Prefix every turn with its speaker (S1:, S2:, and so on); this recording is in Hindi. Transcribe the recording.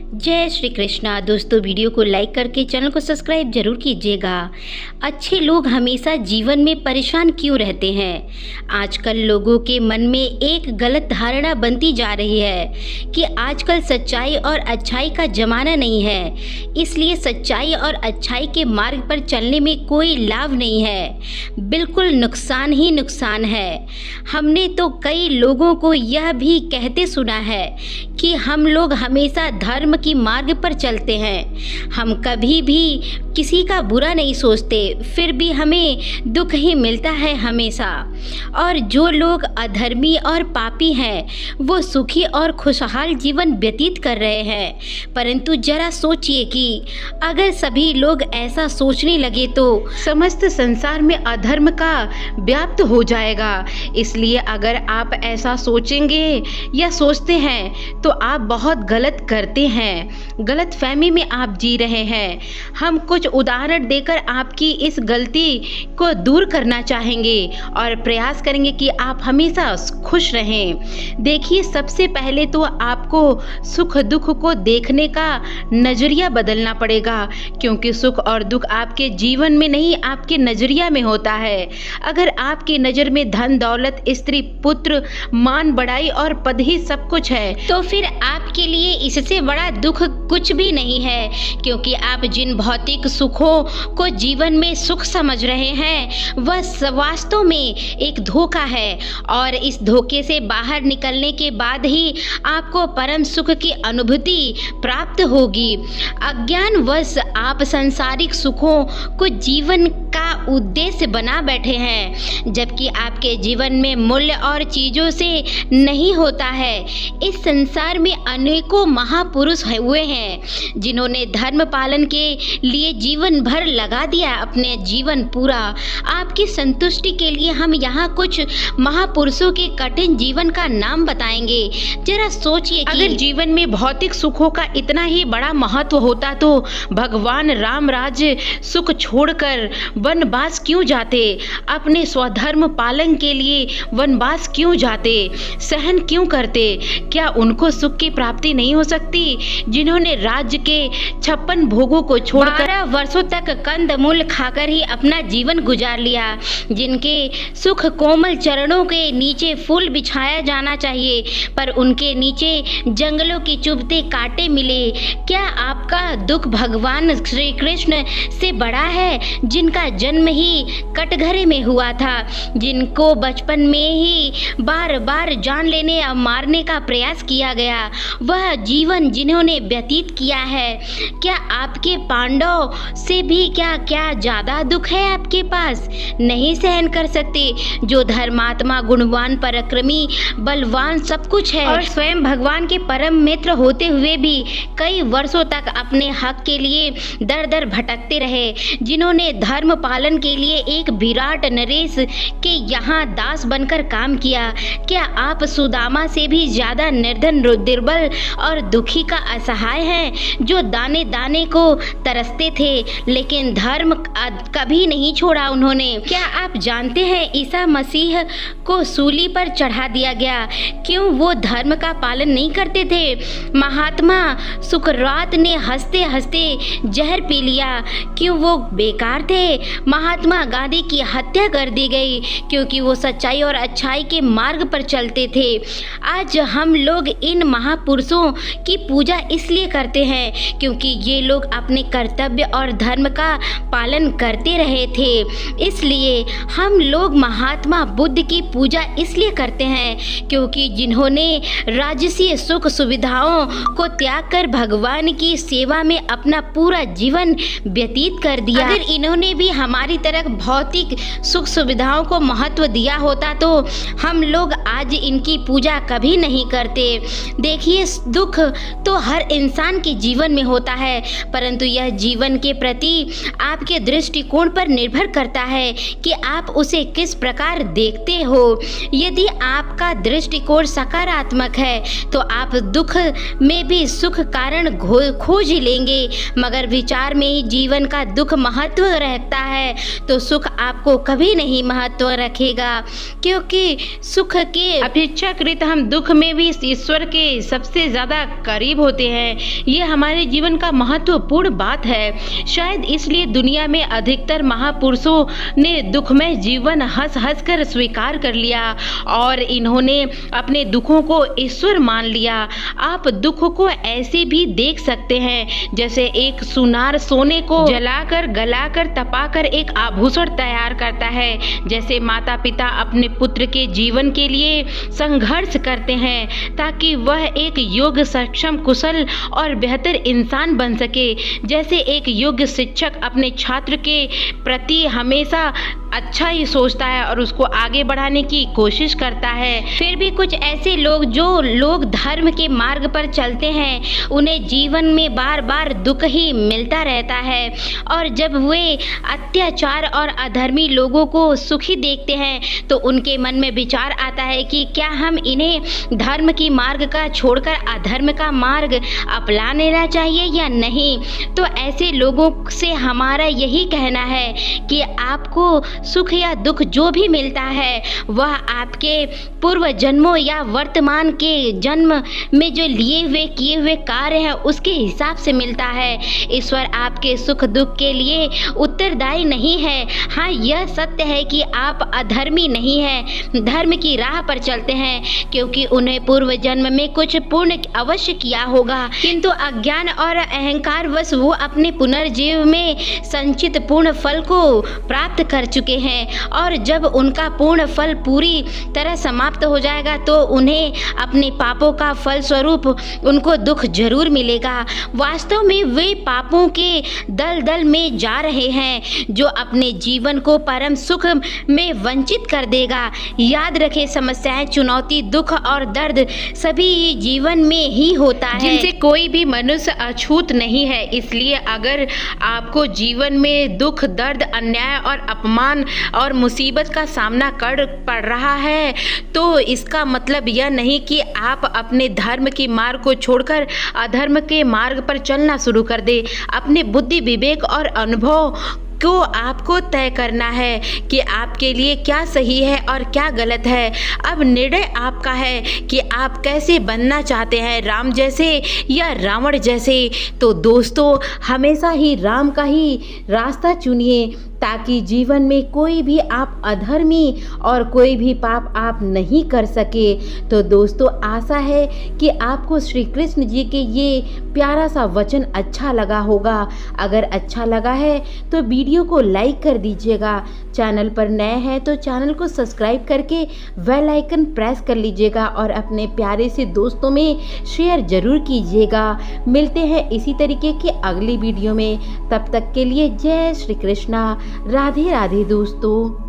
S1: जय श्री कृष्णा। दोस्तों, वीडियो को लाइक करके चैनल को सब्सक्राइब जरूर कीजिएगा। अच्छे लोग हमेशा जीवन में परेशान क्यों रहते हैं? आजकल लोगों के मन में एक गलत धारणा बनती जा रही है कि आजकल सच्चाई और अच्छाई का ज़माना नहीं है, इसलिए सच्चाई और अच्छाई के मार्ग पर चलने में कोई लाभ नहीं है, बिल्कुल नुकसान ही नुकसान है। हमने तो कई लोगों को यह भी कहते सुना है कि हम लोग हमेशा धर्म की मार्ग पर चलते हैं, हम कभी भी किसी का बुरा नहीं सोचते, फिर भी हमें दुख ही मिलता है हमेशा। और जो लोग अधर्मी और पापी हैं वो सुखी और खुशहाल जीवन व्यतीत कर रहे हैं। परंतु जरा सोचिए कि अगर सभी लोग ऐसा सोचने लगे तो समस्त संसार में अधर्म का व्याप्त हो जाएगा। इसलिए अगर आप ऐसा सोचेंगे या सोचते हैं तो आप बहुत गलत करते हैं, गलत फहमी में आप जी रहे हैं। हम कुछ उदाहरण देकर आपकी इस गलती को दूर करना चाहेंगे और प्रयास करेंगे कि आप हमेशा खुश रहें। देखिए, सबसे पहले तो आपको सुख दुख को देखने का नज़रिया बदलना पड़ेगा, क्योंकि सुख और दुख आपके जीवन में नहीं, आपके नज़रिया में होता है। अगर आपकी नज़र में धन दौलत स्त्री पुत्र मान बड़ाई और पद ही सब कुछ है तो फिर आपके लिए इससे बड़ा दुख कुछ भी नहीं है, क्योंकि आप जिन भौतिक सुखों को जीवन में सुख समझ रहे हैं वह वास्तव में एक धोखा है, और इस धोखे से बाहर निकलने के बाद ही आपको परम सुख की अनुभूति प्राप्त होगी। अज्ञानवश आप सांसारिक सुखों को जीवन का उद्देश्य बना बैठे हैं, जबकि आपके जीवन में मूल्य और चीज़ों से नहीं होता है। इस संसार में अनेकों महापुरुष हुए हैं जिन्होंने धर्म पालन के लिए जीवन भर लगा दिया अपने जीवन पूरा। आपकी संतुष्टि के लिए हम यहाँ कुछ महापुरुषों के कठिन जीवन का नाम बताएंगे। जरा सोचिए कि अगर जीवन में भौतिक सुखों का इतना ही बड़ा महत्व होता तो भगवान राम राज्य सुख छोड़कर वनवास क्यों जाते? अपने स्वधर्म पालन के लिए वनवास क्यों जाते? सहन क्यों करते? क्या उनको सुख की प्राप्ति नहीं हो सकती? जिन्होंने राज्य के 56 भोगों को छोड़कर 12 वर्षों तक कंदमूल खाकर ही अपना जीवन गुजार लिया, जिनके सुख कोमल चरणों के नीचे फूल बिछाया जाना चाहिए पर उनके नीचे जंगलों की चुभते कांटे मिले। क्या आपका दुख भगवान श्री कृष्ण से बड़ा है, जिनका जन्म ही कटघरे में हुआ था, जिनको बचपन में ही बार बार जान लेने और मारने का प्रयास किया गया, वह जीवन जिन्होंने व्यतीत किया है? क्या आपके पांडव से भी क्या ज़्यादा दुख है आपके पास? नहीं सहन कर सकते, जो धर्मात्मा गुणवान पराक्रमी बलवान सब कुछ है और स्वयं भगवान के परम मित्र होते हुए भी कई वर्षों तक अपने हक के लिए दर दर भटकते रहे, जिन्होंने धर्म पालन के लिए एक विराट नरेश के यहाँ दास बनकर काम किया। क्या आप सुदामा से भी ज़्यादा निर्धन दुर्बल और दुखी का असहाय हैं, जो दाने दाने को तरसते थे लेकिन धर्म कभी नहीं छोड़ा उन्होंने? क्या आप जानते हैं ईसा मसीह को सूली पर चढ़ा दिया गया, क्यों? वो धर्म का पालन नहीं करते थे। महात्मा सुकरात ने हंसते हंसते जहर पी लिया, क्यों? वो बेकार थे। महात्मा गांधी की हत्या कर दी गई क्योंकि वो सच्चाई और अच्छाई के मार्ग पर चलते थे। आज हम लोग इन महापुरुषों की पूजा इसलिए करते हैं क्योंकि ये लोग अपने कर्तव्य और धर्म का पालन करते रहे थे। इसलिए हम लोग महात्मा बुद्ध की पूजा इसलिए करते हैं क्योंकि जिन्होंने राजसीय सुख सुविधाओं को त्याग कर भगवान की सेवा में अपना पूरा जीवन व्यतीत कर दिया। अगर इन्होंने भी हमारी तरह भौतिक सुख सुविधाओं को महत्व दिया होता तो हम लोग आज इनकी पूजा कभी नहीं करते। देखिए, दुख तो हर इंसान के जीवन में होता है, परंतु यह जीवन के प्रति आपके दृष्टिकोण पर निर्भर करता है कि आप उसे किस प्रकार देखते हो। यदि आपका दृष्टिकोण सकारात्मक है तो आप दुख में भी सुख कारण खोज लेंगे, मगर विचार में ही जीवन का दुख महत्व रहता है तो सुख आपको कभी नहीं महत्व रखेगा, क्योंकि सुख के
S2: अपेक्षाकृत हम दुख में भी ईश्वर के सबसे ज़्यादा करीब होते हैं। ये हमारे जीवन का महत्वपूर्ण बात है। शायद इसलिए दुनिया में अधिकतर महापुरुषों ने दुखमय जीवन हंस हंस कर स्वीकार कर लिया और इन्होंने अपने दुखों को ईश्वर मान लिया। आप दुख को ऐसे भी देख सकते हैं जैसे एक सुनार सोने को जलाकर गलाकर तपाकर एक आभूषण तैयार करता है। जैसे माता पिता अपने पुत्र के जीवन के लिए संघर्ष करते हैं ताकि वह एक योग्य सक्षम कुशल और बेहतर इंसान बन सके। जैसे एक योग्य शिक्षक अपने छात्र के प्रति हमेशा अच्छा ही सोचता है और उसको आगे बढ़ाने की कोशिश करता है।
S1: फिर भी कुछ ऐसे लोग जो लोग धर्म के मार्ग पर चलते हैं उन्हें जीवन में बार बार दुख ही मिलता रहता है, और जब वे अत्याचार और अधर्मी लोगों को सुखी देखते हैं तो उनके मन में विचार आता है कि क्या हम इन्हें धर्म की मार्ग का छोड़कर अधर्म का मार्ग अपना लेना चाहिए या नहीं। तो ऐसे लोगों से हमारा यही कहना है कि आपको सुख या दुख जो भी मिलता है वह आपके पूर्व जन्मों या वर्तमान के जन्म में जो लिए हुए किए हुए कार्य हैं उसके हिसाब से मिलता है। ईश्वर आपके सुख दुख के लिए उत्तरदायी नहीं है। हाँ, यह सत्य है कि आप अधर्मी नहीं हैं, धर्म की राह पर चलते हैं, क्योंकि उन्हें पूर्व जन्म में कुछ पुण्य अवश्य किया होगा, किंतु अज्ञान और अहंकार वश वो अपने पुनर्जीव में संचित पूर्ण फल को प्राप्त कर चुके हैं, और जब उनका पूर्ण फल पूरी तरह समाप्त हो जाएगा तो उन्हें अपने पापों का फल स्वरूप उनको दुख जरूर मिलेगा। वास्तव में वे पापों के दलदल में जा रहे हैं जो अपने जीवन को परम सुख में वंचित कर देगा। याद रखें, समस्याएं, चुनौती, दुख और दर्द सभी जीवन में ही होता है,
S2: जिनसे कोई भी मनुष्य अछूत नहीं है। इसलिए अगर आपको जीवन में दुख, दर्द, अन्याय और अपमान और मुसीबत का सामना कर पड़ रहा है तो इसका मतलब यह नहीं कि आप अपने धर्म के मार्ग को छोड़कर अधर्म के मार्ग पर चलना शुरू कर दे। अपने बुद्धि, विवेक और अनुभव को आपको तय करना है कि आपके लिए क्या सही है और क्या गलत है। अब निर्णय आपका है कि आप कैसे बनना चाहते हैं, राम जैसे या रावण जैसे। तो दोस्तों, हमेशा ही राम का ही रास्ता चुनिए ताकि जीवन में कोई भी आप अधर्मी और कोई भी पाप आप नहीं कर सके। तो दोस्तों, आशा है कि आपको श्री कृष्ण जी के ये प्यारा सा वचन अच्छा लगा होगा। अगर अच्छा लगा है तो वीडियो को लाइक कर दीजिएगा। चैनल पर नए हैं तो चैनल को सब्सक्राइब करके बेल आइकन प्रेस कर लीजिएगा और अपने प्यारे से दोस्तों में शेयर जरूर कीजिएगा। मिलते हैं इसी तरीके की अगली वीडियो में। तब तक के लिए जय श्री कृष्णा। राधे राधे दोस्तों।